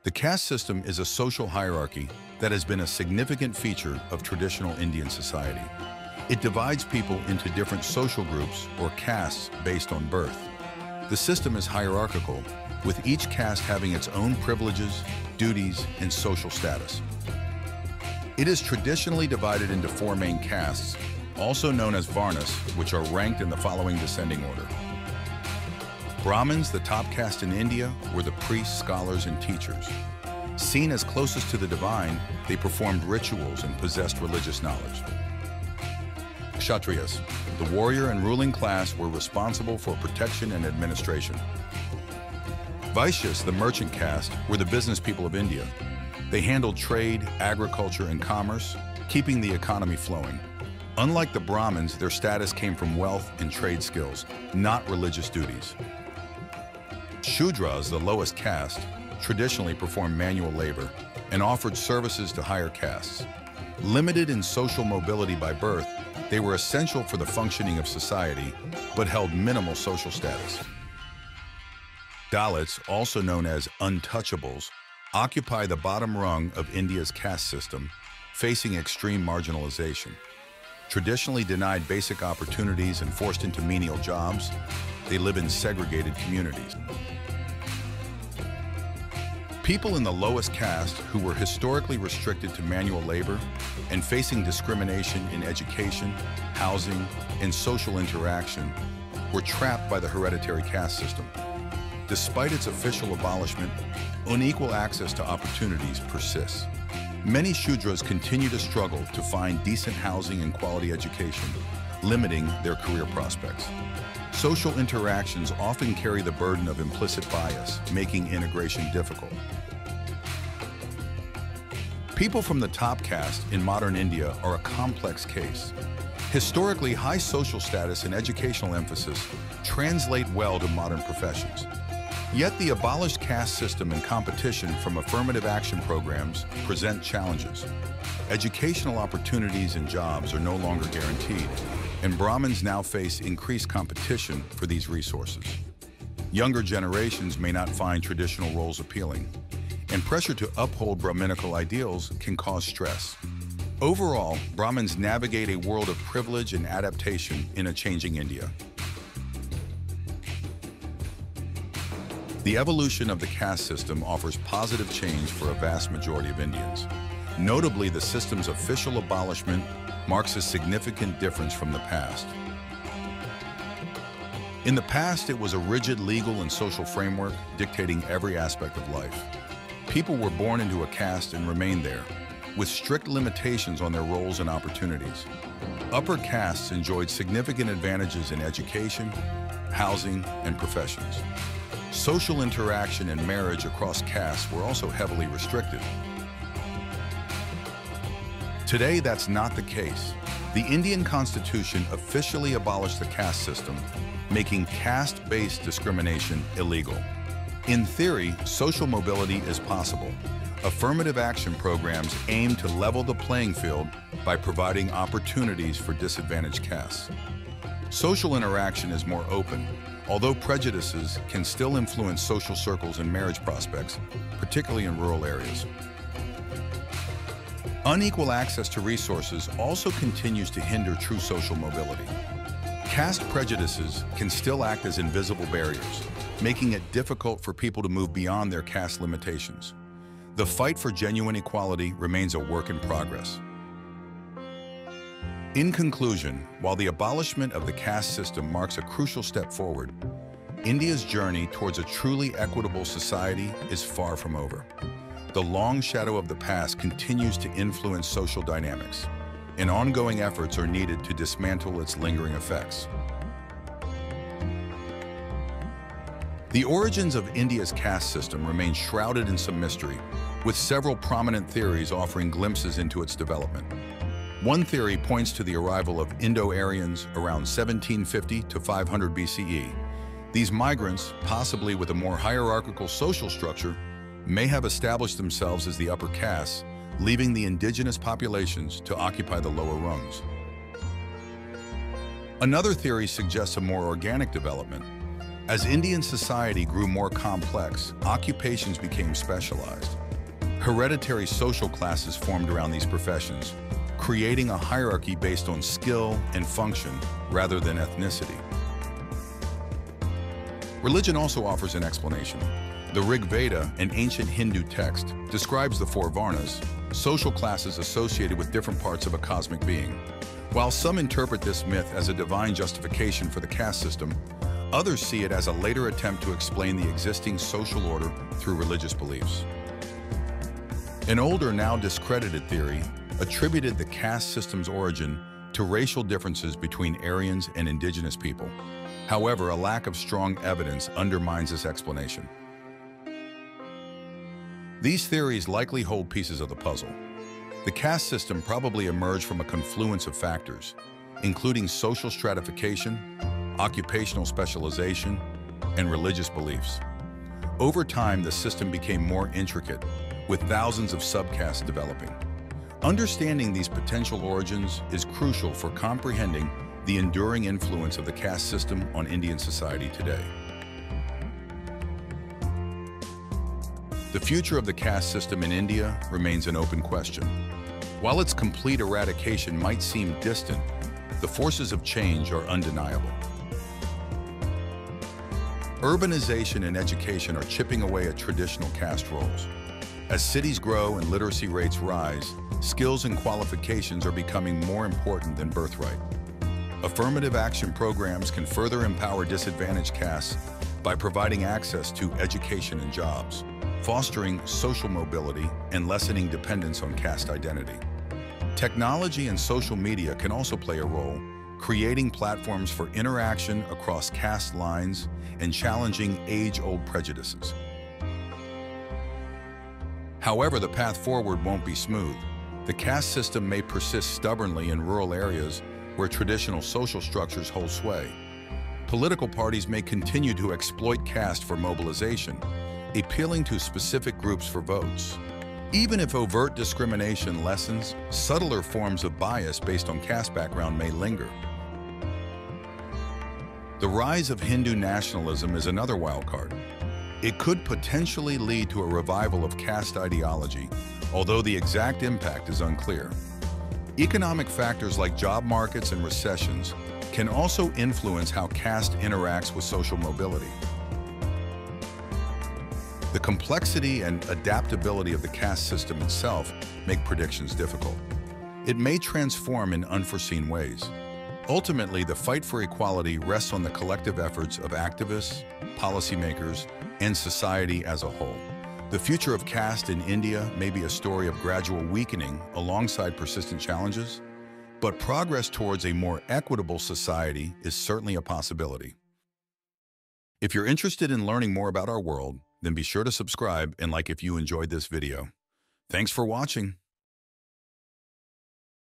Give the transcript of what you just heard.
The caste system is a social hierarchy that has been a significant feature of traditional Indian society. It divides people into different social groups or castes based on birth. The system is hierarchical, with each caste having its own privileges, duties, and social status. It is traditionally divided into four main castes, also known as varnas, which are ranked in the following descending order. Brahmins, the top caste in India, were the priests, scholars, and teachers. Seen as closest to the divine, they performed rituals and possessed religious knowledge. Kshatriyas, the warrior and ruling class, were responsible for protection and administration. Vaishyas, the merchant caste, were the business people of India. They handled trade, agriculture, and commerce, keeping the economy flowing. Unlike the Brahmins, their status came from wealth and trade skills, not religious duties. Shudras, the lowest caste, traditionally performed manual labor and offered services to higher castes. Limited in social mobility by birth, they were essential for the functioning of society, but held minimal social status. Dalits, also known as untouchables, occupy the bottom rung of India's caste system, facing extreme marginalization. Traditionally denied basic opportunities and forced into menial jobs, they live in segregated communities. People in the lowest caste, who were historically restricted to manual labor and facing discrimination in education, housing, and social interaction, were trapped by the hereditary caste system. Despite its official abolishment, unequal access to opportunities persists. Many Shudras continue to struggle to find decent housing and quality education, limiting their career prospects. Social interactions often carry the burden of implicit bias, making integration difficult. People from the top caste in modern India are a complex case. Historically, high social status and educational emphasis translate well to modern professions. Yet the abolished caste system and competition from affirmative action programs present challenges. Educational opportunities and jobs are no longer guaranteed, and Brahmins now face increased competition for these resources. Younger generations may not find traditional roles appealing, and pressure to uphold Brahminical ideals can cause stress. Overall, Brahmins navigate a world of privilege and adaptation in a changing India. The evolution of the caste system offers positive change for a vast majority of Indians. Notably, the system's official abolishment marks a significant difference from the past. In the past, it was a rigid legal and social framework dictating every aspect of life. People were born into a caste and remained there, with strict limitations on their roles and opportunities. Upper castes enjoyed significant advantages in education, housing, and professions. Social interaction and marriage across castes were also heavily restricted. Today, that's not the case. The Indian Constitution officially abolished the caste system, making caste-based discrimination illegal. In theory, social mobility is possible. Affirmative action programs aim to level the playing field by providing opportunities for disadvantaged castes. Social interaction is more open, although prejudices can still influence social circles and marriage prospects, particularly in rural areas. Unequal access to resources also continues to hinder true social mobility. Caste prejudices can still act as invisible barriers, making it difficult for people to move beyond their caste limitations. The fight for genuine equality remains a work in progress. In conclusion, while the abolishment of the caste system marks a crucial step forward, India's journey towards a truly equitable society is far from over. The long shadow of the past continues to influence social dynamics, and ongoing efforts are needed to dismantle its lingering effects. The origins of India's caste system remain shrouded in some mystery, with several prominent theories offering glimpses into its development. One theory points to the arrival of Indo-Aryans around 1750 to 500 BCE. These migrants, possibly with a more hierarchical social structure, may have established themselves as the upper castes, leaving the indigenous populations to occupy the lower rungs. Another theory suggests a more organic development. As Indian society grew more complex, occupations became specialized. Hereditary social classes formed around these professions, creating a hierarchy based on skill and function rather than ethnicity. Religion also offers an explanation. The Rig Veda, an ancient Hindu text, describes the four varnas, social classes associated with different parts of a cosmic being. While some interpret this myth as a divine justification for the caste system, others see it as a later attempt to explain the existing social order through religious beliefs. An older, now discredited theory attributed the caste system's origin to racial differences between Aryans and indigenous people. However, a lack of strong evidence undermines this explanation. These theories likely hold pieces of the puzzle. The caste system probably emerged from a confluence of factors, including social stratification, occupational specialization, and religious beliefs. Over time, the system became more intricate, with thousands of subcastes developing. Understanding these potential origins is crucial for comprehending the enduring influence of the caste system on Indian society today. The future of the caste system in India remains an open question. While its complete eradication might seem distant, the forces of change are undeniable. Urbanization and education are chipping away at traditional caste roles. As cities grow and literacy rates rise, skills and qualifications are becoming more important than birthright. Affirmative action programs can further empower disadvantaged castes by providing access to education and jobs, fostering social mobility and lessening dependence on caste identity. Technology and social media can also play a role, creating platforms for interaction across caste lines and challenging age-old prejudices. However, the path forward won't be smooth. The caste system may persist stubbornly in rural areas where traditional social structures hold sway. Political parties may continue to exploit caste for mobilization, appealing to specific groups for votes. Even if overt discrimination lessens, subtler forms of bias based on caste background may linger. The rise of Hindu nationalism is another wildcard. It could potentially lead to a revival of caste ideology, although the exact impact is unclear. Economic factors like job markets and recessions can also influence how caste interacts with social mobility. The complexity and adaptability of the caste system itself make predictions difficult. It may transform in unforeseen ways. Ultimately, the fight for equality rests on the collective efforts of activists, policymakers, and society as a whole. The future of caste in India may be a story of gradual weakening alongside persistent challenges, but progress towards a more equitable society is certainly a possibility. If you're interested in learning more about our world, then be sure to subscribe and like if you enjoyed this video. Thanks for watching.